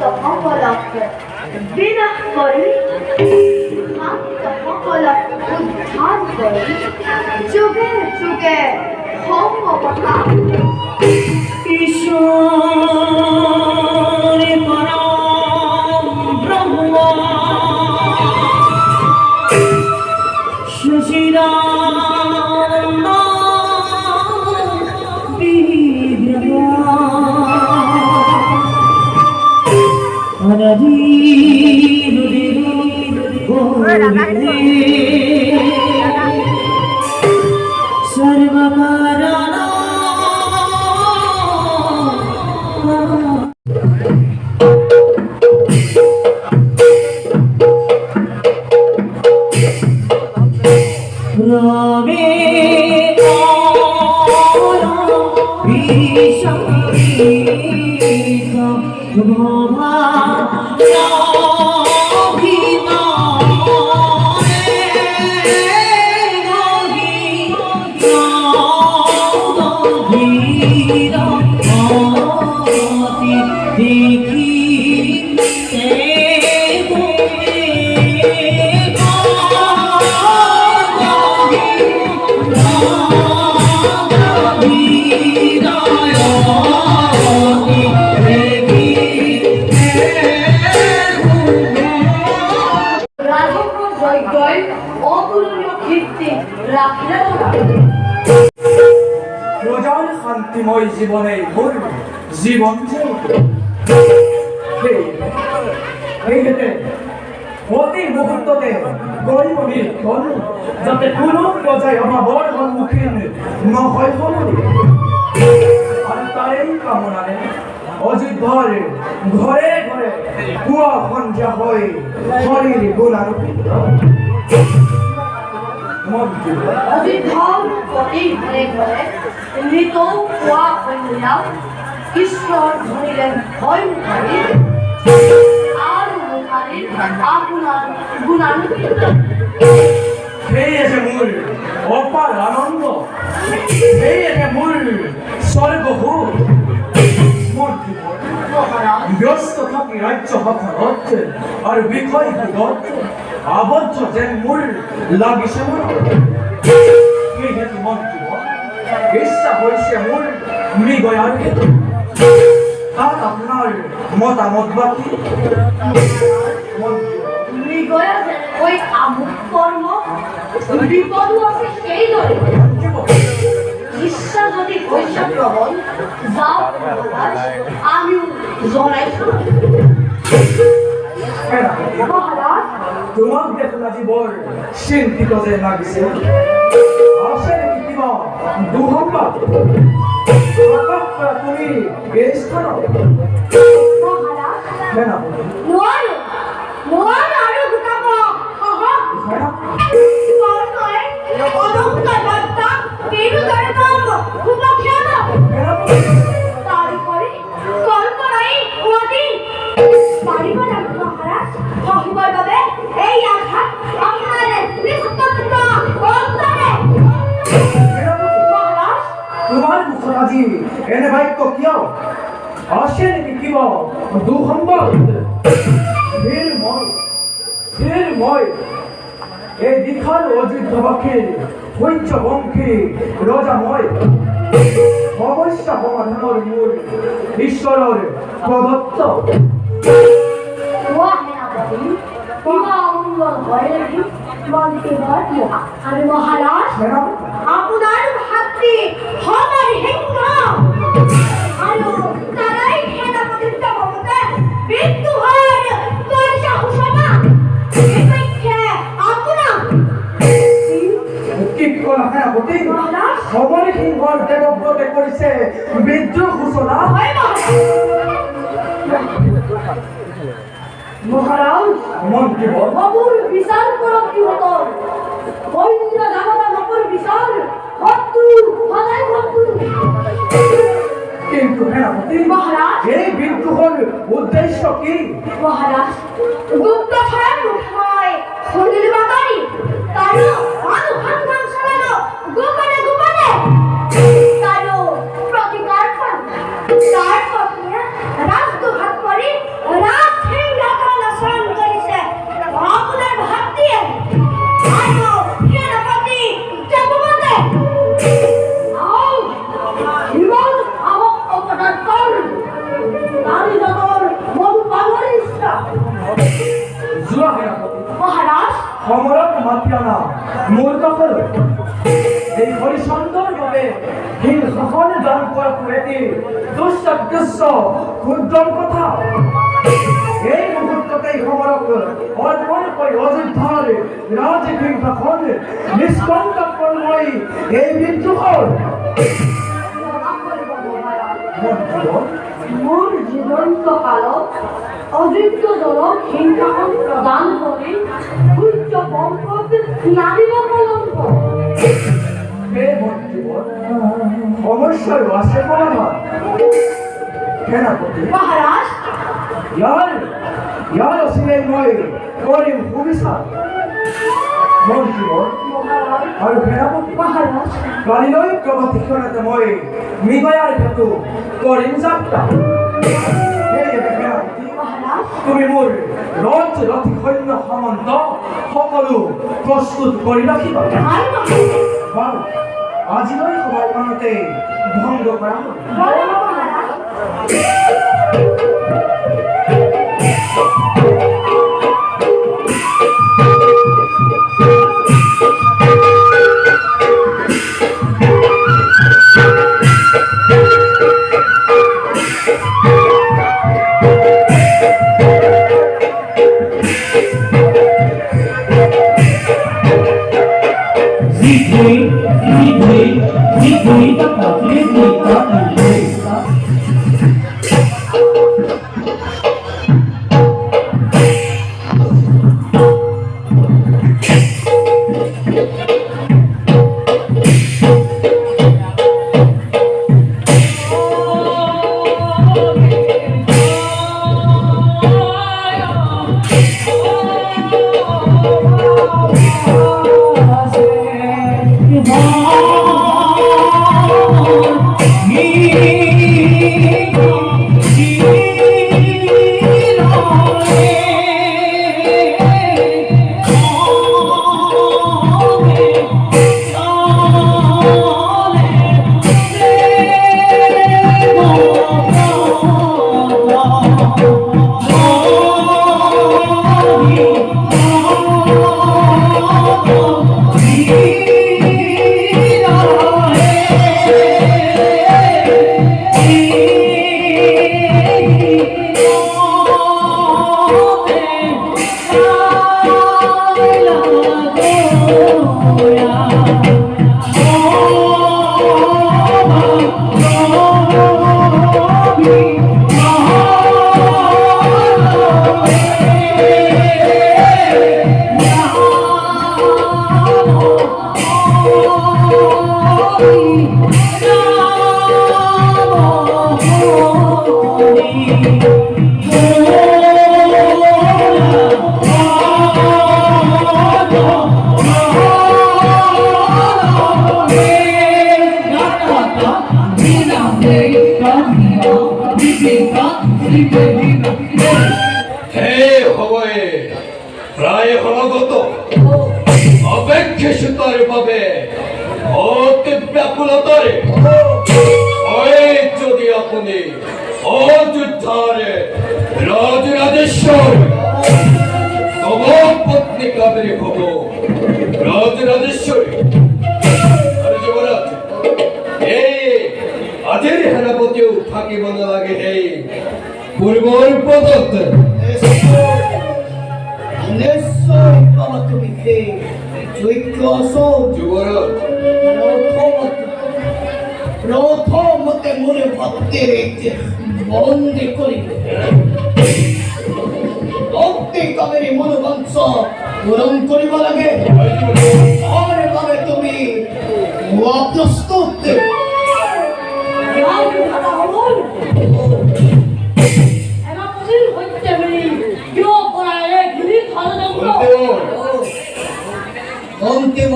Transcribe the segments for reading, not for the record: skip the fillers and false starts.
সকলকে বিনাশ কৰি সকলক উদ্ধার কৰি যুগে যুগে সমপথা ঈশ্বর পরম ব্রহ্ম সচিদানন্দ বিগ্রহ অনাদি সর্বকারণ রবে প্রজার শান্তিময় জীবনে মূল জীবন অতি মুহূর্ততে গরিব নির্ধন যাতে কোনো প্রজায় অভাবর সম্মুখীন নহয় আর তারই কামনারে অযোধ্যার ঘরে ঘরে কুয়া সন্ধ্যা হয় হরির গুণানুকৃত অযোধ্যার প্রতি ঘরে ঘরে মৃত কোয়া হইয়া ঈশ্বর ধরিলেন ভয় মুখারি আর মুখারির আপনার গুণানুকৃত এই এসে মূল অপার আনন্দ এই এসে মূল স্বর্গভূত ব্যস্ত থাকি রাজ্য হঠাৎ আর বিষয় বিগত আবদ্ধ যে মূল লাগিছে মন এই হেতু মন জীবন ইচ্ছা হয়েছে মূল মৃগয়ার হেতু তার আপনার মতামত বাকি মৃগয়া ওই আমুক কর্ম বিপদ আছে সেই ধরে ইচ্ছা যদি হয়েছে প্রবল যাও আমিও জনাই মহারাজ তোমাক দেখলা জীবন চিন্তিত যে লাগিছে আছে নেকি কিবা দুঃসংবাদ তুমি এই স্থানত মহারাজ সেনাপতি নোৱাৰো আৰু গোটাব অলংকাৰ বাৰ্তা কেনেদৰে পাম সুপক্ষেন তাৰোপৰি কল্পনাই অতি পাৰিব লাগিব মহাৰাজ সহিবৰ বাবে এই আঘাত আপোনাৰ নিস্তব্ধ অন্তৰে মহাৰাজ তোমাৰ মুখত আজি এনে বাক্য কিয় আছে নেকি কিবা দুঃসংবাদ মই এই দীক্ষার অযোধ্যাবাসীর পঞ্চবংশী রজা মই সমস্যা সমাধানের মূল ঈশ্বরের প্রদত্ত আর মহারাজ আপনার ভাতৃ হবার হিংস আৰু তারাই সেনাপতিত্ব মমতে মৃত্যু হয় তোর সাহসনা বিপক্ষে আপনা কি কলা সেনাপতি সবরে সিংহর দেবব্রতে করেছে বিদ্রোহ ঘোষণা হয় মহারাজ মন্ত্রী বাবুর বিচার করো কি হতো বৈদ্য জামানা বাবুর বিচার শত্রু সদায় শত্রু কিন্তু সেনাপতি মহারাজ এই বিদ্রোহের উদ্দেশ্য কি মহারাজ গুপ্তচরের মুখয় শুনিল বাতরি তারও অনুসন্ধান চালালো গোপনে গোপনে তারও প্রতিকার পান তার পত্নী রাজদুহাত করে রাজ মূল কথা হলো এই হরিচন্দনভাবে হিংসাখনে দান করা এটি দুঃসাদৃশ্য ক্ষুদ্র কথা। এই মুহূর্ততেই খবরক অর্পণ করে অযোধ্যার রাজ হিংসাখন নিষ্কণ্ঠ কর্মই এই বিদ্রোহ মোৰ জীৱন্ত কালত অযোগ্য জনক হিংসাখন প্ৰদান কৰি সূৰ্য বংশত নাৰিব কলংক। হে মন্ত্রীবর অবশ্যই আছে মহারাজ সেনাপতি মহারাজ ইয়ার অসীমের নয় করিম ভূমিসার মন্ত্রীবর মহারাজ আর সেনাপতি মহারাজ কালিলয় প্রবতীক্ষণাতে মই মৃগয়ার হেতু করিম যাত্রা সেনাপতি মহারাজ তুমি মোৰ ৰথ ৰথী সৈন্য সামন্ত সকলো প্ৰস্তুত কৰি ৰাখিবা। হয় মহাৰাজ বাৰু আজিলৈ সভাখনতে ভংগ কৰা হ'ল। হয় মহাৰাজ প্রায় হলগত অপেক্ষিতরে পাবে অতি ব্যাকুলতারে যদি আপনি অযোধ্যারে রাজরাজেশ্বর তোমার পত্নী কাবেরী হব রাজরাজেশ্বরী। আরে যুবরাজ এই আজের সেনাপতিও থাকিব নালাগে সেই পূর্বর পদত নিশ্চয় পাবা তুমি সেই যোগ্য যুবরাজ প্রথমতে মনে ভক্তের বন্দী করিবে ভক্তি কাবেরী মনোবাঞ্ছ পূরণ করিব লাগে আর ভাবে তুমি প্রস্তুত অন্তিম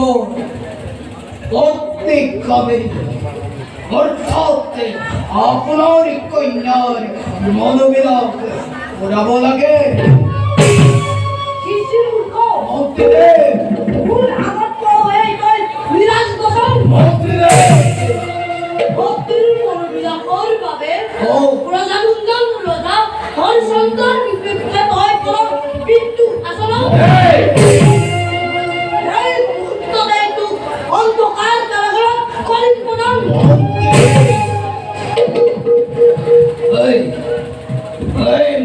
প্রত্যেক কাবেরী অর্থাৎ আপনার কন্যার মনোবিলাপ ওরাব লাগে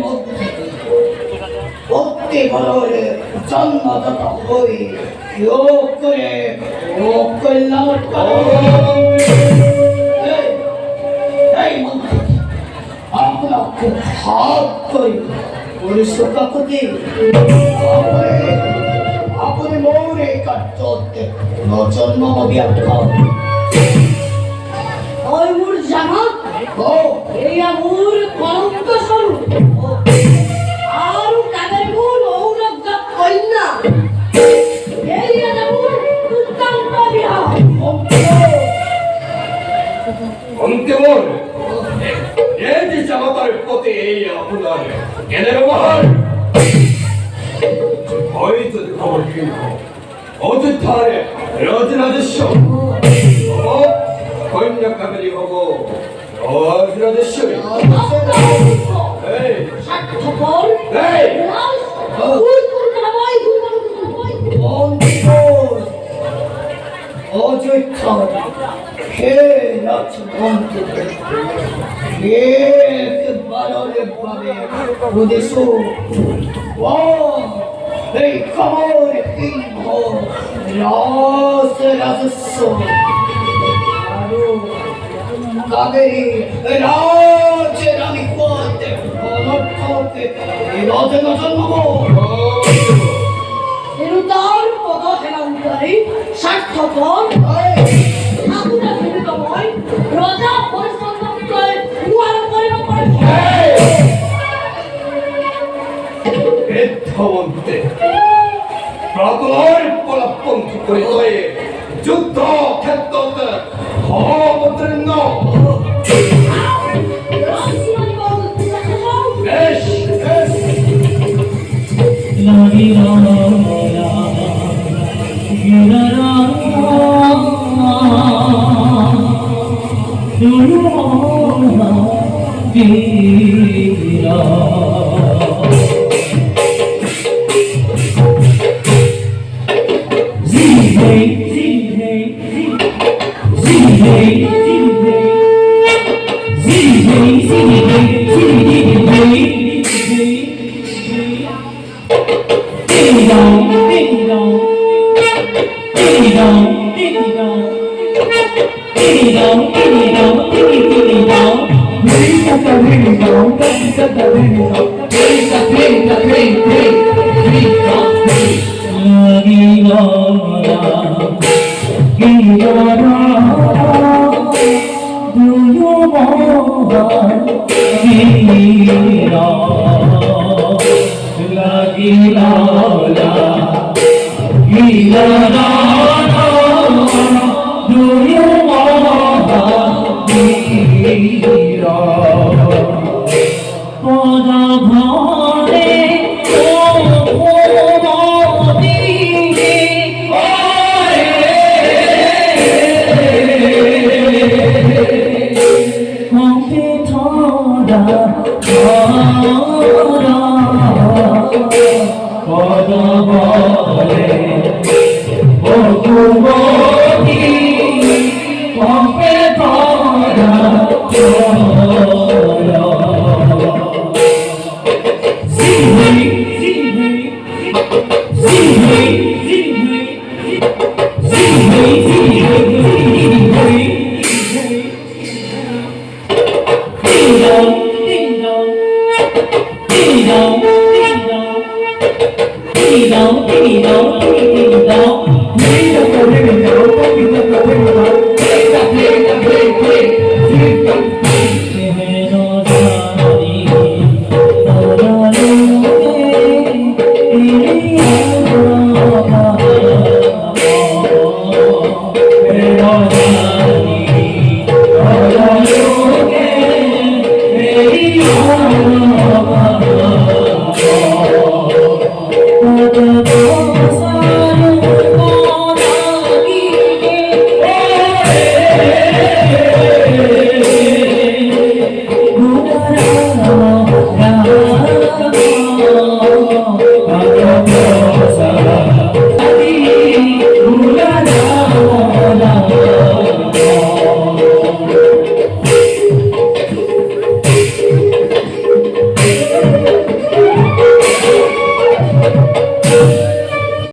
মধ্যে ভক্তি বলরে জন্মদাতা হই যোগ করে ও কল্যাণ এই মন্ত্র আপনাকে হাত করি পরিশুদ্ধ করতে আপনি মোরে কাটতে নজন্ম ব্যাখ্যা ওই মোর জামাত ও এই আমুর কলঙ্ক স্বরূপ আর কাদের মূল ঔরজ্জাত কন্যা এই আমুর দুর্দান্ত বিহার অন্তিমন এই যে জামাতার প্রতি এই আপনার জ্ঞানের ব্যবহার হয়তো খবর কিন্তু অযোধ্যার রাজরাজেশ্বর কন্যা কাবেরী হব রাজরাজেশ্বরী এই স্বার্থপর এই অযোধ্যা হে রাজবন্ধু একবারে ভাবে প্রদেশ এই খবর সিংহ রাজস্ব কাবেরী রাজ রানী পথে অনর্থকে রাজনা জন্ম নিরুদার পদ হেলান্তরে স্বার্থপর ঠাকুরা জীবিতময় রাজা পরিসংখ্যে উহার পরিণত বৃদ্ধমন্ত্রে প্রবল পরাপন্থী করে যুদ্ধ ক্ষেত্রতে অবতীর্ণ বেশ বেশ